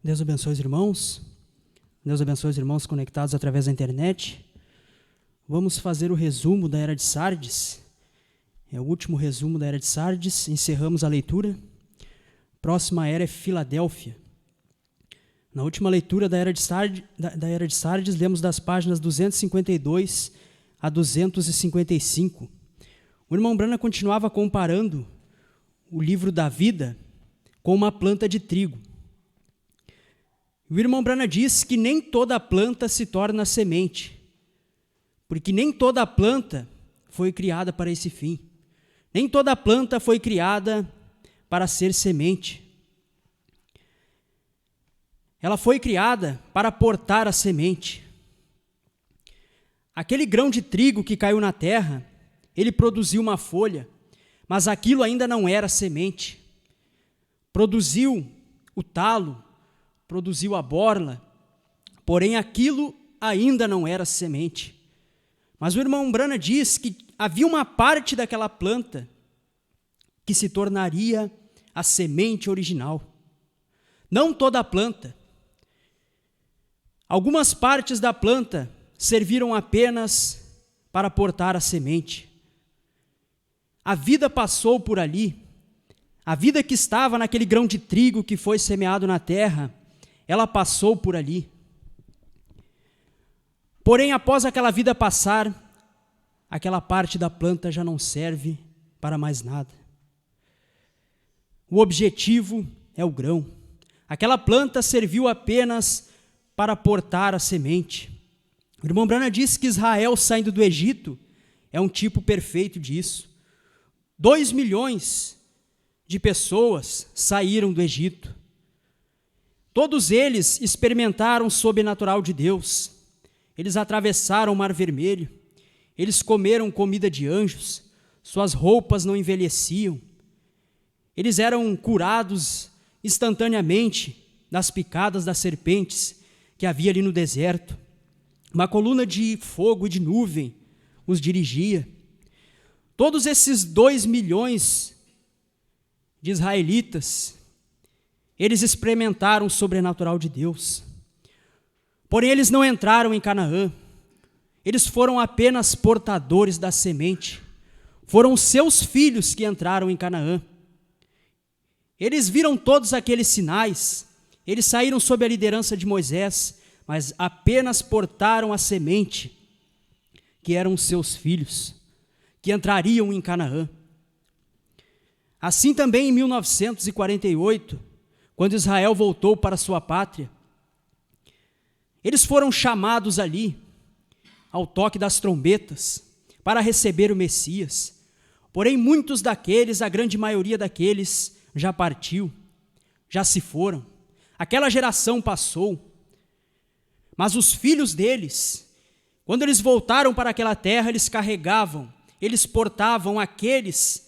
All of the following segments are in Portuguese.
Deus abençoe os irmãos. Deus abençoe os irmãos conectados através da internet. Vamos fazer o resumo da Era de Sardes. É o último resumo da Era de Sardes. Encerramos a leitura. Próxima era é Filadélfia. Na última leitura da Era de Sardes, lemos das páginas 252 a 255. O irmão Branham continuava comparando o livro da vida com uma planta de trigo. O irmão Branham diz que nem toda planta se torna semente, porque nem toda planta foi criada para esse fim. Nem toda planta foi criada para ser semente. Ela foi criada para portar a semente. Aquele grão de trigo que caiu na terra, ele produziu uma folha, mas aquilo ainda não era semente. Produziu o talo, produziu a borla, porém aquilo ainda não era semente. Mas o irmão Branham diz que havia uma parte daquela planta que se tornaria a semente original. Não toda a planta. Algumas partes da planta serviram apenas para portar a semente. A vida passou por ali. A vida que estava naquele grão de trigo que foi semeado na terra, ela passou por ali. Porém, após aquela vida passar, aquela parte da planta já não serve para mais nada. O objetivo é o grão. Aquela planta serviu apenas para portar a semente. O irmão Branham disse que Israel saindo do Egito é um tipo perfeito disso. 2 milhões de pessoas saíram do Egito. Todos eles experimentaram o sobrenatural de Deus. Eles atravessaram o Mar Vermelho. Eles comeram comida de anjos. Suas roupas não envelheciam. Eles eram curados instantaneamente das picadas das serpentes que havia ali no deserto. Uma coluna de fogo e de nuvem os dirigia. Todos esses 2 milhões de israelitas, eles experimentaram o sobrenatural de Deus. Porém, eles não entraram em Canaã. Eles foram apenas portadores da semente. Foram seus filhos que entraram em Canaã. Eles viram todos aqueles sinais. Eles saíram sob a liderança de Moisés, mas apenas portaram a semente, que eram seus filhos, que entrariam em Canaã. Assim também em 1948, quando Israel voltou para sua pátria, eles foram chamados ali, ao toque das trombetas, para receber o Messias. Porém, muitos daqueles, a grande maioria daqueles, já partiu, já se foram. Aquela geração passou. Mas os filhos deles, quando eles voltaram para aquela terra, eles carregavam, eles portavam aqueles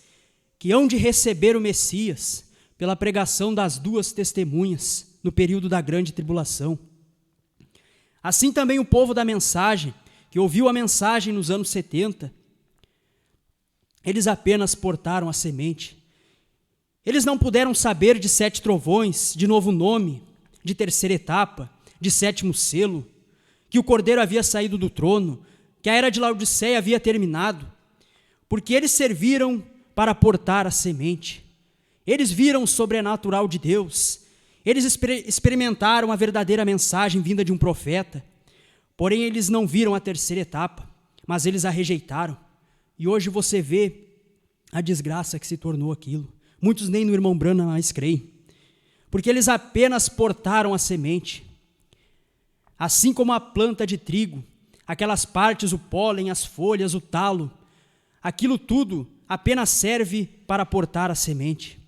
que hão de receber o Messias pela pregação das 2 testemunhas no período da grande tribulação. Assim também o povo da mensagem, que ouviu a mensagem nos anos 70, eles apenas portaram a semente. Eles não puderam saber de 7 trovões, de novo nome, de terceira etapa, de 7º selo, que o Cordeiro havia saído do trono, que a era de Laodiceia havia terminado, porque eles serviram para portar a semente. Eles viram o sobrenatural de Deus, eles experimentaram a verdadeira mensagem vinda de um profeta, porém eles não viram a terceira etapa, mas eles a rejeitaram. E hoje você vê a desgraça que se tornou aquilo. Muitos nem no irmão Branham mais creem, porque eles apenas portaram a semente. Assim como a planta de trigo, aquelas partes, o pólen, as folhas, o talo, aquilo tudo apenas serve para portar a semente.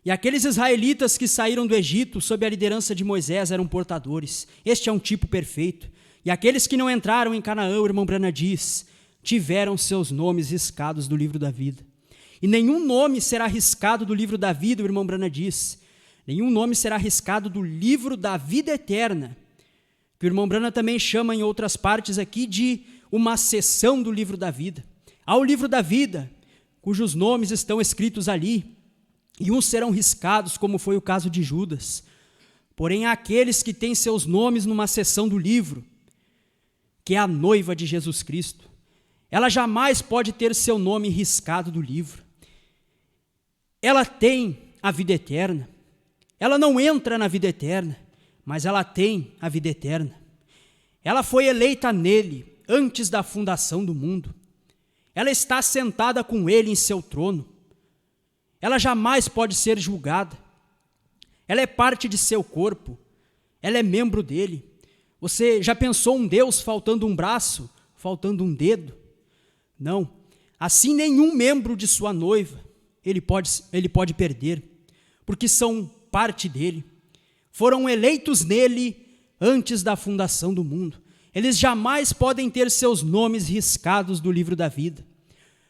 E aqueles israelitas que saíram do Egito sob a liderança de Moisés eram portadores. Este é um tipo perfeito. E aqueles que não entraram em Canaã, o irmão Branham diz, tiveram seus nomes riscados do livro da vida. E nenhum nome será riscado do livro da vida, o irmão Branham diz. Nenhum nome será riscado do livro da vida eterna, que o irmão Branham também chama em outras partes aqui de uma seção do livro da vida. Há o livro da vida, cujos nomes estão escritos ali, e uns serão riscados, como foi o caso de Judas. Porém, há aqueles que têm seus nomes numa seção do livro, que é a noiva de Jesus Cristo. Ela jamais pode ter seu nome riscado do livro. Ela tem a vida eterna. Ela não entra na vida eterna, mas ela tem a vida eterna. Ela foi eleita nele antes da fundação do mundo. Ela está sentada com ele em seu trono. Ela jamais pode ser julgada. Ela é parte de seu corpo. Ela é membro dele. Você já pensou um Deus faltando um braço, faltando um dedo? Não. Assim nenhum membro de sua noiva ele pode perder, porque são parte dele. Foram eleitos nele antes da fundação do mundo. Eles jamais podem ter seus nomes riscados do livro da vida.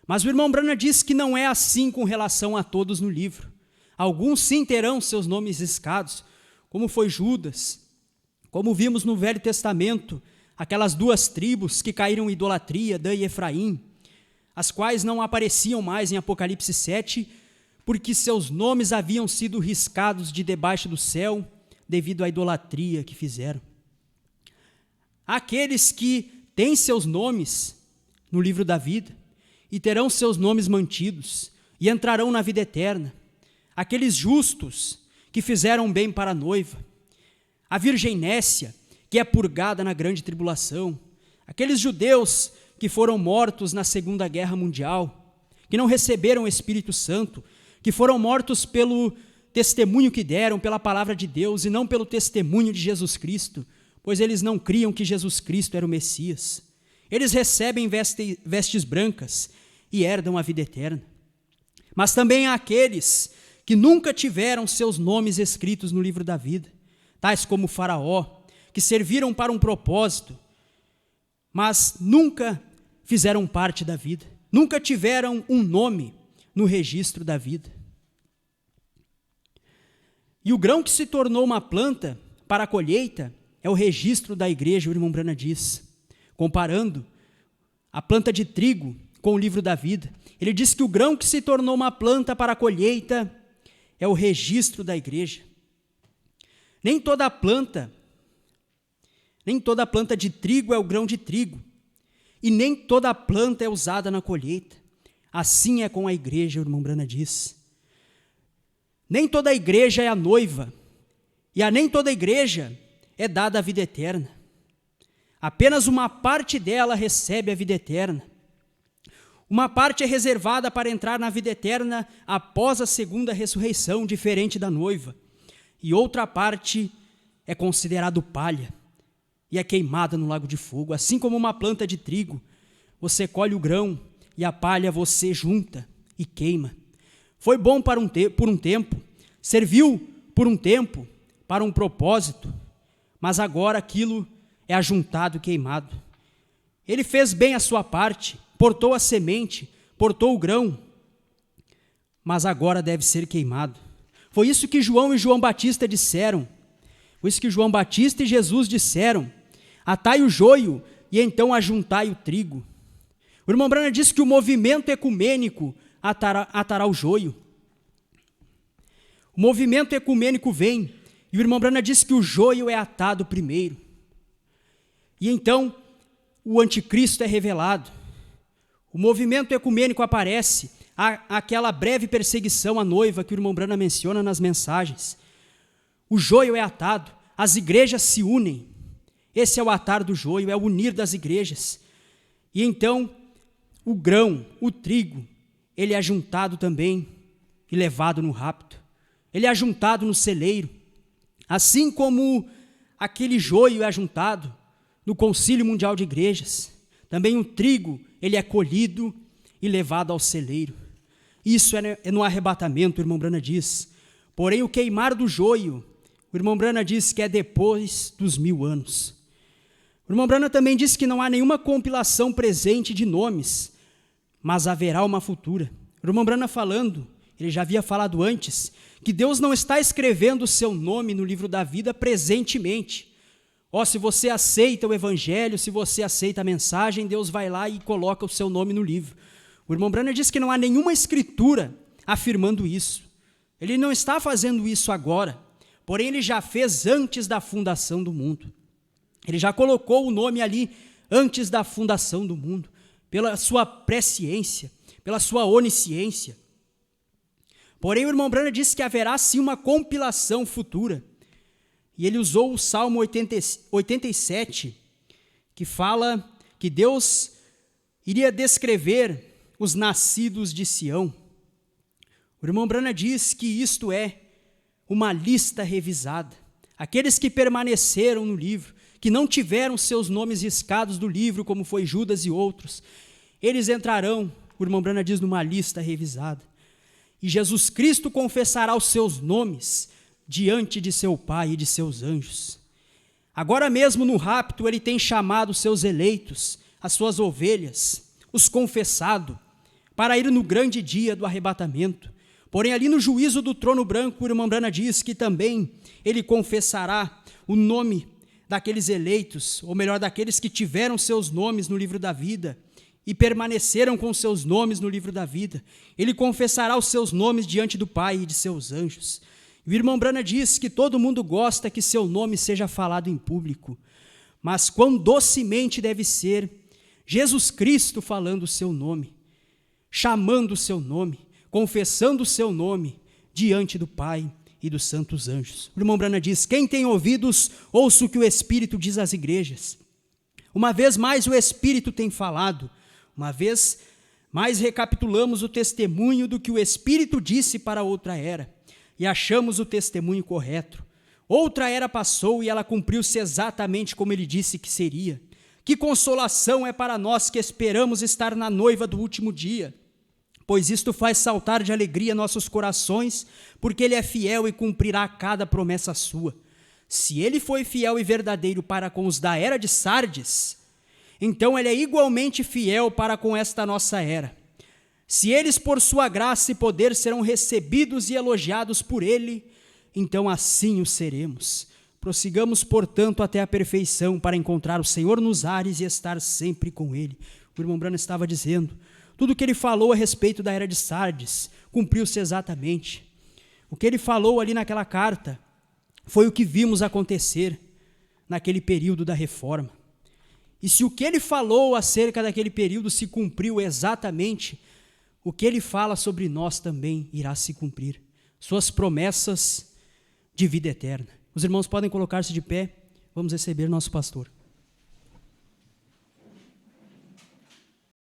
Mas o irmão Branham diz que não é assim com relação a todos no livro. Alguns sim terão seus nomes riscados, como foi Judas, como vimos no Velho Testamento, aquelas duas tribos que caíram em idolatria, Dan e Efraim, as quais não apareciam mais em Apocalipse 7, porque seus nomes haviam sido riscados de debaixo do céu, devido à idolatria que fizeram. Aqueles que têm seus nomes no livro da vida, e terão seus nomes mantidos, e entrarão na vida eterna. Aqueles justos que fizeram bem para a noiva, a virgem Nécia, que é purgada na grande tribulação, aqueles judeus que foram mortos na Segunda Guerra Mundial, que não receberam o Espírito Santo, que foram mortos pelo testemunho que deram, pela palavra de Deus, e não pelo testemunho de Jesus Cristo, pois eles não criam que Jesus Cristo era o Messias. Eles recebem vestes brancas e herdam a vida eterna. Mas também há aqueles que nunca tiveram seus nomes escritos no livro da vida, tais como Faraó, que serviram para um propósito, mas nunca fizeram parte da vida, nunca tiveram um nome no registro da vida. E o grão que se tornou uma planta para a colheita é o registro da igreja, o irmão Branham diz, comparando a planta de trigo com o livro da vida. Ele diz que o grão que se tornou uma planta para a colheita é o registro da igreja. Nem toda planta de trigo é o grão de trigo, e nem toda planta é usada na colheita. Assim é com a igreja, o irmão Branham diz. Nem toda a igreja é a noiva, e a nem toda a igreja é dada a vida eterna. Apenas uma parte dela recebe a vida eterna. Uma parte é reservada para entrar na vida eterna após a segunda ressurreição, diferente da noiva. E outra parte é considerado palha e é queimada no lago de fogo. Assim como uma planta de trigo, você colhe o grão e a palha você junta e queima. Foi bom por um tempo, serviu por um tempo, para um propósito, mas agora aquilo é ajuntado e queimado. Ele fez bem a sua parte, portou a semente, portou o grão, mas agora deve ser queimado. Foi isso que João e João Batista disseram. Foi isso que João Batista e Jesus disseram. Atai o joio e então ajuntai o trigo. O irmão Branham disse que o movimento ecumênico atará o joio. O movimento ecumênico vem, e o irmão Branham disse que o joio é atado primeiro. E então o anticristo é revelado. O movimento ecumênico aparece, aquela breve perseguição à noiva que o irmão Branham menciona nas mensagens. O joio é atado, as igrejas se unem. Esse é o atar do joio, é o unir das igrejas. E então o grão, o trigo, ele é ajuntado também e levado no rapto. Ele é ajuntado no celeiro. Assim como aquele joio é ajuntado no Concílio Mundial de Igrejas, também o trigo, ele é colhido e levado ao celeiro. Isso é no arrebatamento, o irmão Branham diz. Porém, o queimar do joio, o irmão Branham diz que é depois dos 1000 anos. O irmão Branham também diz que não há nenhuma compilação presente de nomes, mas haverá uma futura. O irmão Branham falando, ele já havia falado antes, que Deus não está escrevendo o seu nome no livro da vida presentemente. Se você aceita o evangelho, se você aceita a mensagem, Deus vai lá e coloca o seu nome no livro. O irmão Branham diz que não há nenhuma escritura afirmando isso. Ele não está fazendo isso agora, porém ele já fez antes da fundação do mundo. Ele já colocou o nome ali antes da fundação do mundo, pela sua presciência, pela sua onisciência. Porém, o irmão Branham disse que haverá sim uma compilação futura. E ele usou o Salmo 87, que fala que Deus iria descrever os nascidos de Sião. O irmão Branham diz que isto é uma lista revisada. Aqueles que permaneceram no livro, que não tiveram seus nomes riscados do livro, como foi Judas e outros, eles entrarão, o irmão Branham diz, numa lista revisada. E Jesus Cristo confessará os seus nomes diante de seu Pai e de seus anjos. Agora mesmo no rapto, ele tem chamado os seus eleitos, as suas ovelhas, os confessado, para ir no grande dia do arrebatamento. Porém, ali no juízo do trono branco, o irmão Branham diz que também ele confessará o nome daqueles eleitos, ou melhor, daqueles que tiveram seus nomes no livro da vida e permaneceram com seus nomes no livro da vida. Ele confessará os seus nomes diante do Pai e de seus anjos. E o irmão Branham diz que todo mundo gosta que seu nome seja falado em público, mas quão docemente deve ser Jesus Cristo falando o seu nome, chamando o seu nome, confessando o seu nome diante do Pai e dos santos anjos. O irmão Branham diz: quem tem ouvidos, ouça o que o Espírito diz às igrejas. Uma vez mais o Espírito tem falado, uma vez mais recapitulamos o testemunho do que o Espírito disse para outra era, e achamos o testemunho correto. Outra era passou e ela cumpriu-se exatamente como ele disse que seria. Que consolação é para nós que esperamos estar na noiva do último dia, pois isto faz saltar de alegria nossos corações, porque ele é fiel e cumprirá cada promessa sua. Se ele foi fiel e verdadeiro para com os da era de Sardes, então ele é igualmente fiel para com esta nossa era. Se eles por sua graça e poder serão recebidos e elogiados por ele, então assim o seremos. Prossigamos, portanto, até a perfeição para encontrar o Senhor nos ares e estar sempre com ele. O irmão Branham estava dizendo, tudo o que ele falou a respeito da era de Sardes cumpriu-se exatamente. O que ele falou ali naquela carta foi o que vimos acontecer naquele período da reforma. E se o que ele falou acerca daquele período se cumpriu exatamente, o que ele fala sobre nós também irá se cumprir. Suas promessas de vida eterna. Os irmãos podem colocar-se de pé, vamos receber nosso pastor.